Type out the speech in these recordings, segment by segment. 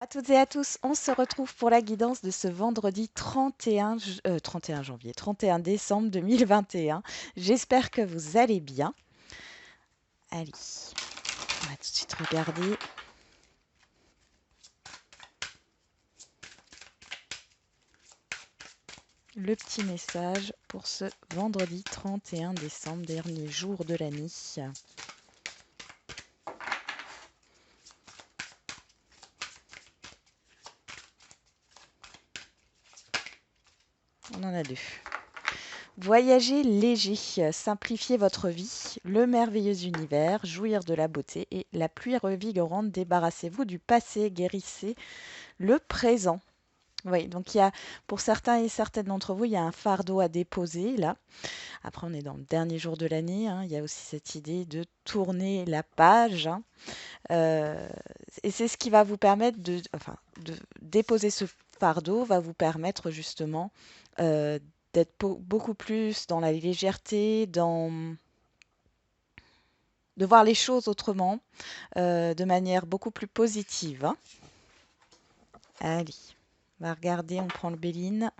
À toutes et à tous, on se retrouve pour la guidance de ce vendredi 31 janvier, 31 décembre 2021. J'espère que vous allez bien. Allez, on va tout de suite regarder. Le petit message pour ce vendredi 31 décembre, dernier jour de l'année. On en a deux. Voyager léger, simplifier votre vie, le merveilleux univers, jouir de la beauté et la pluie revigorante, débarrassez-vous du passé, guérissez le présent. Oui, donc il y a, pour certains et certaines d'entre vous, il y a un fardeau à déposer là. Après, on est dans le dernier jour de l'année, hein. Il y a aussi cette idée de tourner la page, hein. Euh, et c'est ce qui va vous permettre de déposer ce fardeau, va vous permettre justement euh, d'être beaucoup plus dans la légèreté, de voir les choses autrement, de manière beaucoup plus positive, hein. Allez, on va regarder, on prend le Béline.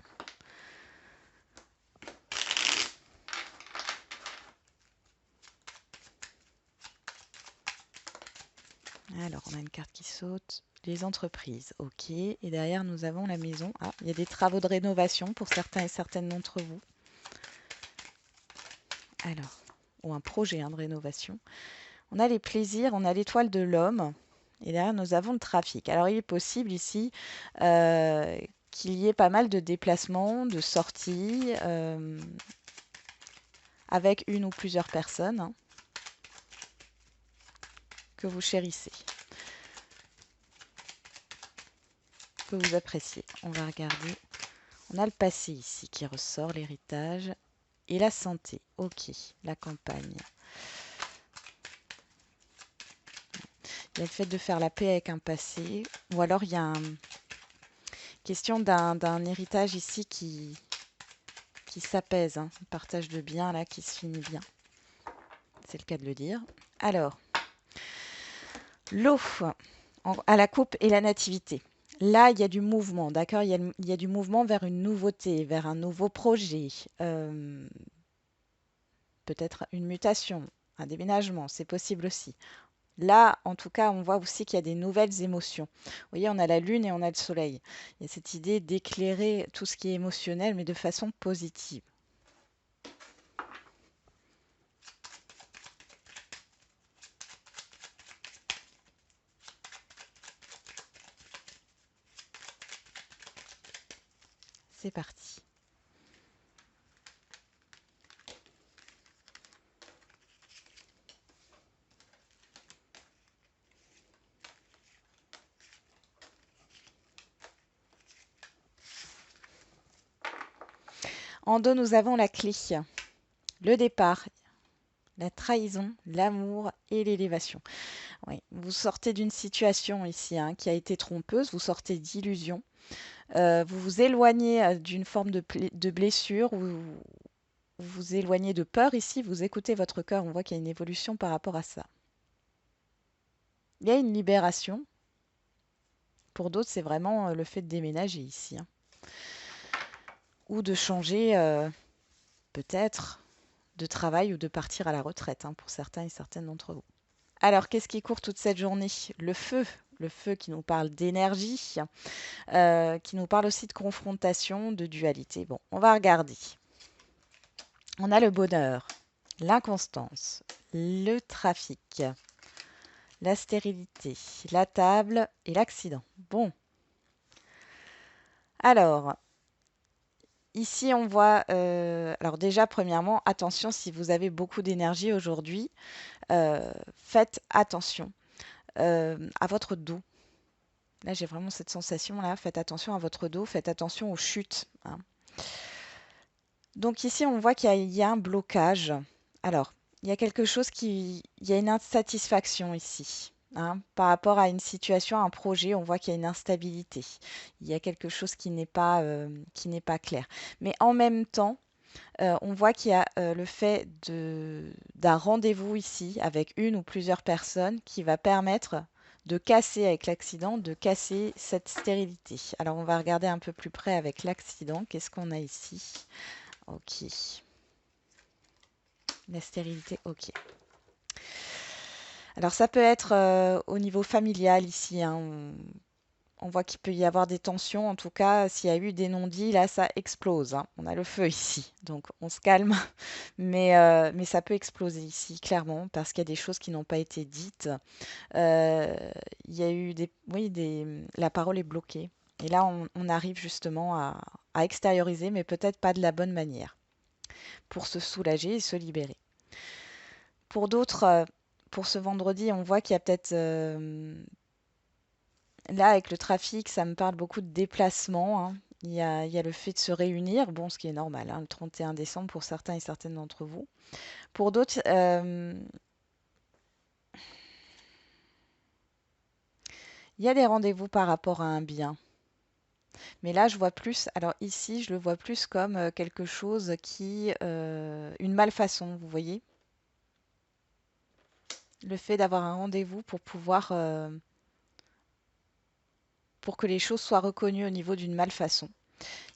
Alors, on a une carte qui saute. Les entreprises, ok. Et derrière, nous avons la maison. Ah, il y a des travaux de rénovation pour certains et certaines d'entre vous. Alors, ou un projet, hein, de rénovation. On a les plaisirs, on a l'étoile de l'homme. Et derrière, nous avons le trafic. Alors, il est possible ici euh, qu'il y ait pas mal de déplacements, de sorties avec une ou plusieurs personnes, hein, que vous chérissez, que vous appréciez. On va regarder. On a le passé ici qui ressort, l'héritage et la santé. Ok, la campagne. Il y a le fait de faire la paix avec un passé, ou alors il y a une question d'un héritage ici qui s'apaise, hein, un partage de biens là qui se finit bien. C'est le cas de le dire. Alors, l'eau à la coupe et la nativité. Là, il y a du mouvement, d'accord, il y a du mouvement vers une nouveauté, vers un nouveau projet. Peut-être une mutation, un déménagement, c'est possible aussi. Là, en tout cas, on voit aussi qu'il y a des nouvelles émotions. Vous voyez, on a la lune et on a le soleil. Il y a cette idée d'éclairer tout ce qui est émotionnel, mais de façon positive. C'est parti. En dos, nous avons la clé, le départ, la trahison, l'amour et l'élévation. Oui, vous sortez d'une situation ici, hein, qui a été trompeuse, vous sortez d'illusion, vous vous éloignez d'une forme de blessure, vous vous éloignez de peur ici, vous écoutez votre cœur, on voit qu'il y a une évolution par rapport à ça. Il y a une libération. Pour d'autres, c'est vraiment le fait de déménager ici, hein. Ou de changer peut-être de travail ou de partir à la retraite, hein, pour certains et certaines d'entre vous. Alors, qu'est-ce qui court toute cette journée? Le feu qui nous parle d'énergie, qui nous parle aussi de confrontation, de dualité. Bon, on va regarder. On a le bonheur, l'inconstance, le trafic, la stérilité, la table et l'accident. Bon, alors, ici on voit, alors déjà premièrement, attention si vous avez beaucoup d'énergie aujourd'hui, faites attention à votre dos. Là, j'ai vraiment cette sensation-là. Faites attention à votre dos, faites attention aux chutes, hein. Donc ici, on voit qu'il y a un blocage. Alors, il y a quelque chose il y a une insatisfaction ici, hein, par rapport à une situation, à un projet. On voit qu'il y a une instabilité. Il y a quelque chose qui n'est pas clair. Mais en même temps, on voit qu'il y a le fait d'un rendez-vous ici avec une ou plusieurs personnes qui va permettre de casser avec l'accident, de casser cette stérilité. Alors on va regarder un peu plus près avec l'accident. Qu'est-ce qu'on a ici? Ok. La stérilité, ok. Alors ça peut être au niveau familial ici, hein. On voit qu'il peut y avoir des tensions. En tout cas, s'il y a eu des non-dits, là, ça explose, hein. On a le feu ici. Donc on se calme. Mais ça peut exploser ici, clairement, parce qu'il y a des choses qui n'ont pas été dites. Euh, il y a eu des... Oui, la parole est bloquée. Et là, on arrive justement à extérioriser, mais peut-être pas de la bonne manière, pour se soulager et se libérer. Pour d'autres, pour ce vendredi, on voit qu'il y a peut-être... là, avec le trafic, ça me parle beaucoup de déplacement, hein. Il y a le fait de se réunir, bon, ce qui est normal, hein, le 31 décembre pour certains et certaines d'entre vous. Pour d'autres, il y a des rendez-vous par rapport à un bien. Mais là, je vois plus, alors ici, je le vois plus comme quelque chose qui, une malfaçon, vous voyez? Le fait d'avoir un rendez-vous pour pouvoir, pour que les choses soient reconnues au niveau d'une malfaçon.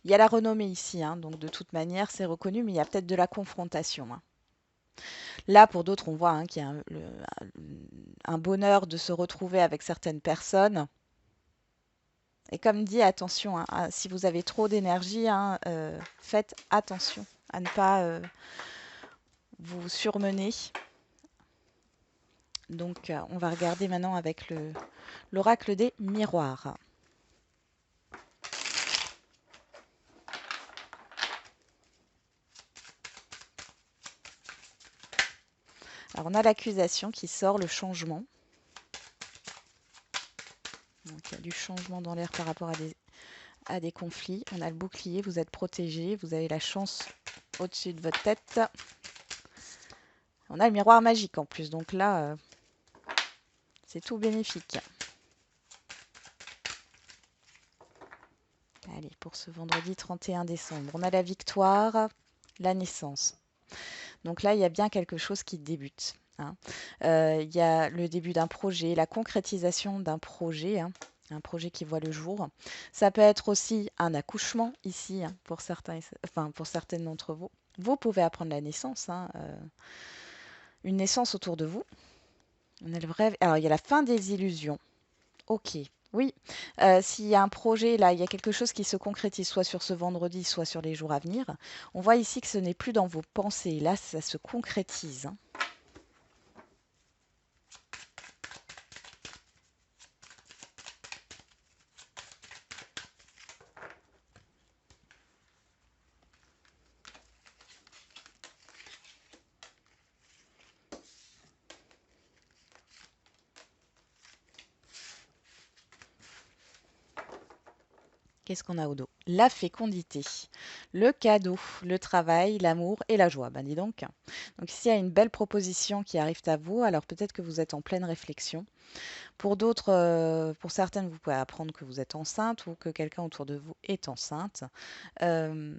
Il y a la renommée ici, hein, donc de toute manière, c'est reconnu, mais il y a peut-être de la confrontation, hein. Là, pour d'autres, on voit hein, qu'il y a un bonheur de se retrouver avec certaines personnes. Et comme dit, attention, hein, si vous avez trop d'énergie, hein, faites attention à ne pas vous surmener. Donc, on va regarder maintenant avec l'oracle des miroirs. Alors, on a l'accusation qui sort, le changement. Donc, il y a du changement dans l'air par rapport à des conflits. On a le bouclier, vous êtes protégé, vous avez la chance au-dessus de votre tête. On a le miroir magique en plus, donc là, c'est tout bénéfique. Allez, pour ce vendredi 31 décembre, on a la victoire, la naissance. Donc là, il y a bien quelque chose qui débute, hein. Il y a le début d'un projet, la concrétisation d'un projet, hein, un projet qui voit le jour. Ça peut être aussi un accouchement ici, hein, pour certains, enfin pour certaines d'entre vous. Vous pouvez apprendre la naissance, hein, une naissance autour de vous. On a le vrai... Alors, il y a la fin des illusions. Ok, oui. S'il y a un projet, là, il y a quelque chose qui se concrétise soit sur ce vendredi, soit sur les jours à venir. On voit ici que ce n'est plus dans vos pensées. Là, ça se concrétise, hein. Qu'est-ce qu'on a au dos? La fécondité, le cadeau, le travail, l'amour et la joie. Ben dis donc. Donc ici, il y a une belle proposition qui arrive à vous. Alors peut-être que vous êtes en pleine réflexion. Pour d'autres, pour certaines, vous pouvez apprendre que vous êtes enceinte ou que quelqu'un autour de vous est enceinte. Euh,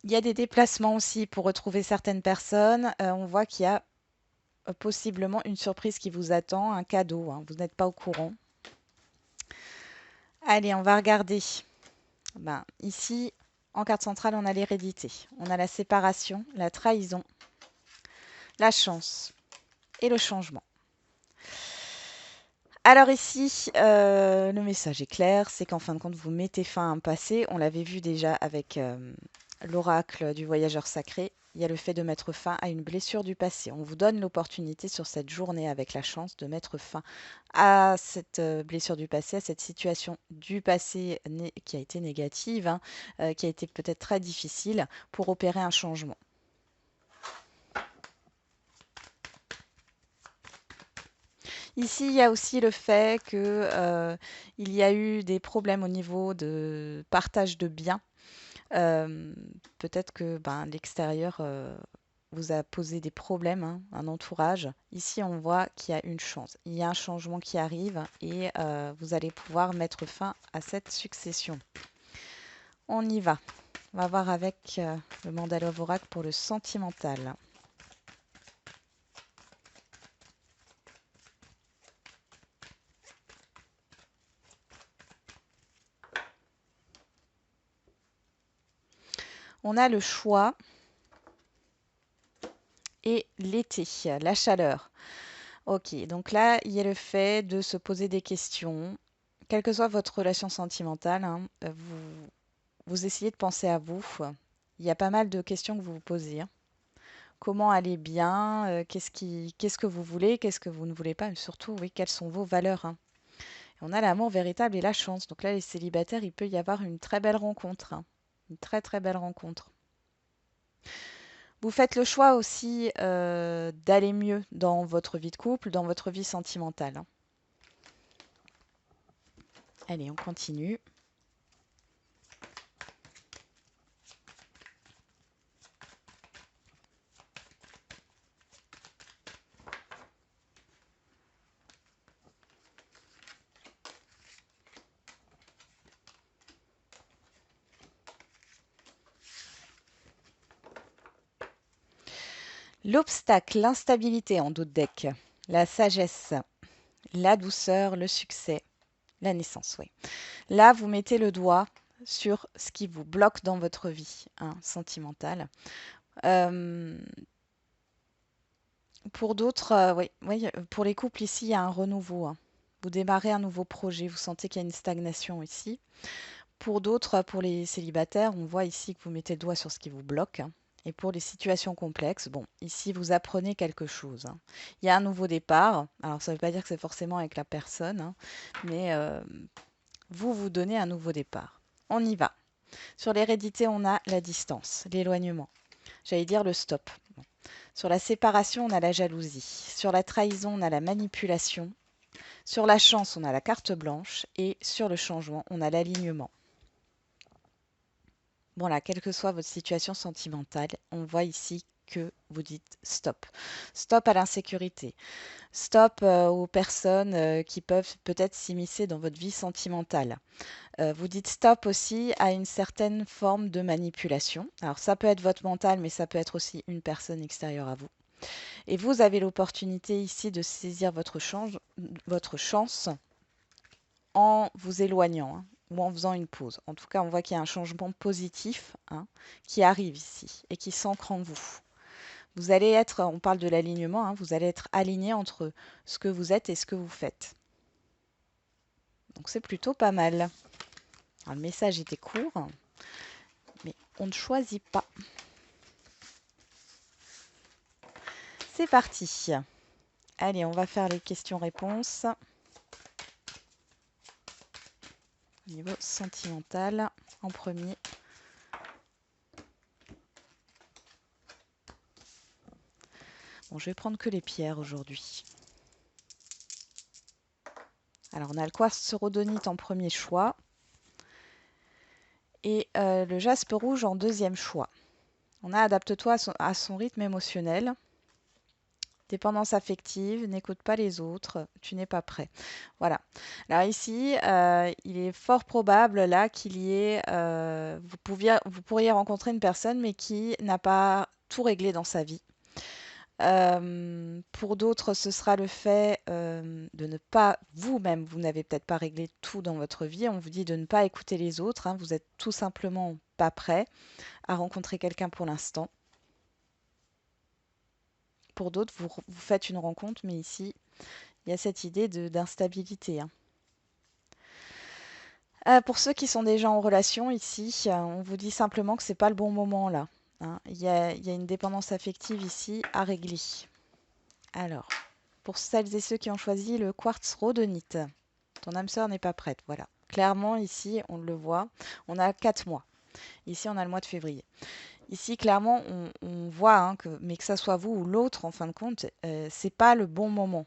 il y a des déplacements aussi pour retrouver certaines personnes. On voit qu'il y a possiblement une surprise qui vous attend, un cadeau, hein. Vous n'êtes pas au courant. Allez, on va regarder. Ben, ici, en carte centrale, on a l'hérédité. On a la séparation, la trahison, la chance et le changement. Alors ici, le message est clair, c'est qu'en fin de compte, vous mettez fin à un passé. On l'avait vu déjà avec l'oracle du voyageur sacré. Il y a le fait de mettre fin à une blessure du passé. On vous donne l'opportunité sur cette journée avec la chance de mettre fin à cette blessure du passé, à cette situation du passé qui a été négative, hein, qui a été peut-être très difficile pour opérer un changement. Ici, il y a aussi le fait que il y a eu des problèmes au niveau de partage de biens. Euh, Peut-être que ben, l'extérieur vous a posé des problèmes, hein, un entourage. Ici, on voit qu'il y a une chance. Il y a un changement qui arrive et vous allez pouvoir mettre fin à cette succession. On y va. On va voir avec le Mandala Vorak pour le sentimental. On a le choix et l'été, la chaleur. Ok, donc là, il y a le fait de se poser des questions. Quelle que soit votre relation sentimentale, hein, vous essayez de penser à vous. Il y a pas mal de questions que vous vous posez, hein. Comment aller bien? Qu'est-ce que vous voulez? Qu'est-ce que vous ne voulez pas? Mais surtout, oui, quelles sont vos valeurs, hein. Et on a l'amour véritable et la chance. Donc là, les célibataires, il peut y avoir une très belle rencontre, hein. Une très très belle rencontre. Vous faites le choix aussi d'aller mieux dans votre vie de couple, dans votre vie sentimentale, hein. Allez, on continue. L'obstacle, l'instabilité en d'autres decks, la sagesse, la douceur, le succès, la naissance, oui. Là, vous mettez le doigt sur ce qui vous bloque dans votre vie, hein, sentimentale. Euh, pour d'autres, oui, oui, pour les couples ici, il y a un renouveau, hein. Vous démarrez un nouveau projet, vous sentez qu'il y a une stagnation ici. Pour d'autres, pour les célibataires, on voit ici que vous mettez le doigt sur ce qui vous bloque, hein. Et pour les situations complexes, bon, ici vous apprenez quelque chose, hein. Il y a un nouveau départ. Alors ça ne veut pas dire que c'est forcément avec la personne, hein, mais vous vous donnez un nouveau départ. On y va. Sur l'hérédité, on a la distance, l'éloignement. J'allais dire le stop. Bon. Sur la séparation, on a la jalousie. Sur la trahison, on a la manipulation. Sur la chance, on a la carte blanche. Et sur le changement, on a l'alignement. Bon là, quelle que soit votre situation sentimentale, on voit ici que vous dites stop. Stop à l'insécurité. Stop aux personnes qui peuvent peut-être s'immiscer dans votre vie sentimentale. Vous dites stop aussi à une certaine forme de manipulation. Alors ça peut être votre mental, mais ça peut être aussi une personne extérieure à vous. Et vous avez l'opportunité ici de saisir votre chance en vous éloignant, hein, ou en faisant une pause. En tout cas, on voit qu'il y a un changement positif, hein, qui arrive ici et qui s'ancre en vous. Vous allez être, on parle de l'alignement, hein, vous allez être aligné entre ce que vous êtes et ce que vous faites. Donc c'est plutôt pas mal. Alors, le message était court, mais on ne choisit pas. C'est parti. Allez, on va faire les questions-réponses. Au niveau sentimental, en premier. Bon, je vais prendre que les pierres aujourd'hui. Alors, on a le quartz rhodonite en premier choix. Et le jaspe rouge en deuxième choix. On a adapte-toi à son rythme émotionnel. Dépendance affective, n'écoute pas les autres, tu n'es pas prêt. Voilà. Alors ici, il est fort probable là qu'il y ait, vous pourriez rencontrer une personne mais qui n'a pas tout réglé dans sa vie. Pour d'autres, ce sera le fait de ne pas, vous-même, vous n'avez peut-être pas réglé tout dans votre vie. On vous dit de ne pas écouter les autres, hein. Vous êtes tout simplement pas prêt à rencontrer quelqu'un pour l'instant. Pour d'autres, vous faites une rencontre, mais ici, il y a cette idée d'instabilité, hein. Pour ceux qui sont déjà en relation, ici, on vous dit simplement que c'est pas le bon moment là, hein. Il y a une dépendance affective ici à régler. Alors, pour celles et ceux qui ont choisi le quartz rhodonite, ton âme sœur n'est pas prête. Voilà. Clairement, ici, on le voit, on a 4 mois. Ici, on a le mois de février. Ici, clairement, on voit, hein, mais que ça soit vous ou l'autre, en fin de compte, c'est pas le bon moment,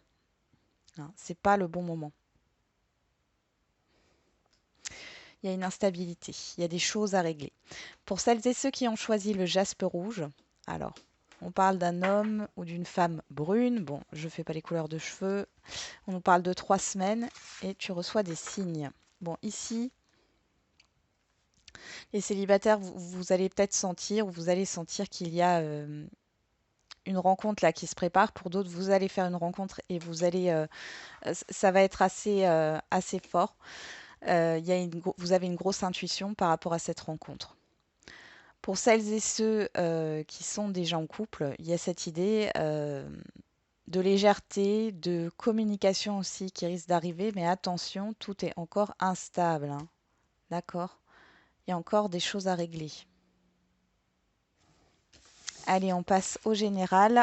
hein, c'est pas le bon moment. Il y a une instabilité, il y a des choses à régler. Pour celles et ceux qui ont choisi le jaspe rouge, alors, on parle d'un homme ou d'une femme brune. Bon, je ne fais pas les couleurs de cheveux. On nous parle de 3 semaines et tu reçois des signes. Bon, ici, les célibataires, vous allez peut-être sentir, ou vous allez sentir qu'il y a une rencontre là qui se prépare. Pour d'autres, vous allez faire une rencontre et vous allez, ça va être assez fort. Vous avez une grosse intuition par rapport à cette rencontre. Pour celles et ceux qui sont déjà en couple, il y a cette idée de légèreté, de communication aussi qui risque d'arriver, mais attention, tout est encore instable, hein. D'accord? Il y a encore des choses à régler. Allez, on passe au général.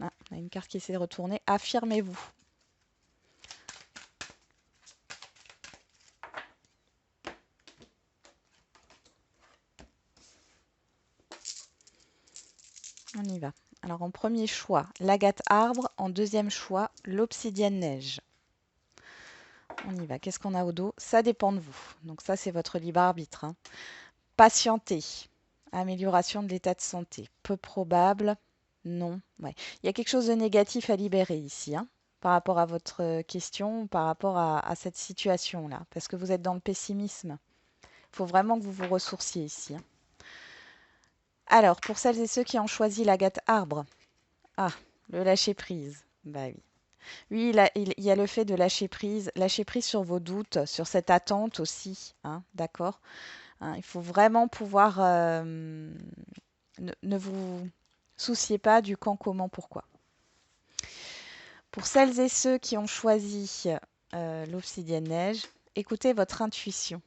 Ah, on a une carte qui essaie de retourner. Affirmez-vous. On y va. Alors en premier choix, l'agate arbre. En deuxième choix, l'obsidienne neige. On y va. Qu'est-ce qu'on a au dos? Ça dépend de vous. Donc ça, c'est votre libre arbitre, hein. Patienter. Amélioration de l'état de santé. Peu probable. Non. Ouais. Il y a quelque chose de négatif à libérer ici, hein, par rapport à votre question, par rapport à cette situation-là. Parce que vous êtes dans le pessimisme. Il faut vraiment que vous vous ressourciez ici, hein. Alors, pour celles et ceux qui ont choisi l'agate arbre. Ah, le lâcher prise. Bah oui. Oui, il y a le fait de lâcher prise sur vos doutes, sur cette attente aussi, hein, d'accord? Hein, il faut vraiment pouvoir ne vous souciez pas du quand, comment, pourquoi. Pour celles et ceux qui ont choisi l'obsidienne neige, écoutez votre intuition.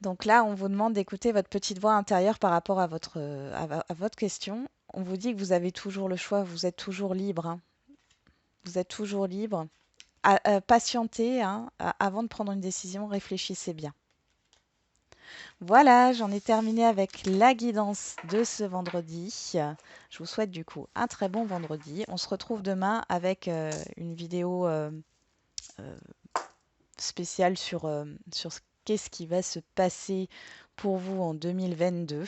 Donc là, on vous demande d'écouter votre petite voix intérieure par rapport à votre question. On vous dit que vous avez toujours le choix, vous êtes toujours libre, hein. Vous êtes toujours libre. Patientez, hein, avant de prendre une décision, réfléchissez bien. Voilà, j'en ai terminé avec la guidance de ce vendredi. Je vous souhaite du coup un très bon vendredi. On se retrouve demain avec une vidéo euh, spéciale sur qu'est-ce qui va se passer pour vous en 2022.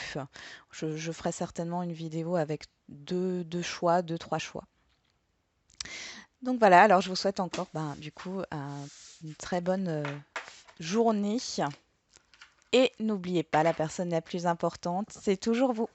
Je ferai certainement une vidéo avec deux choix, deux, trois choix. Donc voilà, alors je vous souhaite encore du coup une très bonne journée. Et n'oubliez pas, la personne la plus importante, c'est toujours vous.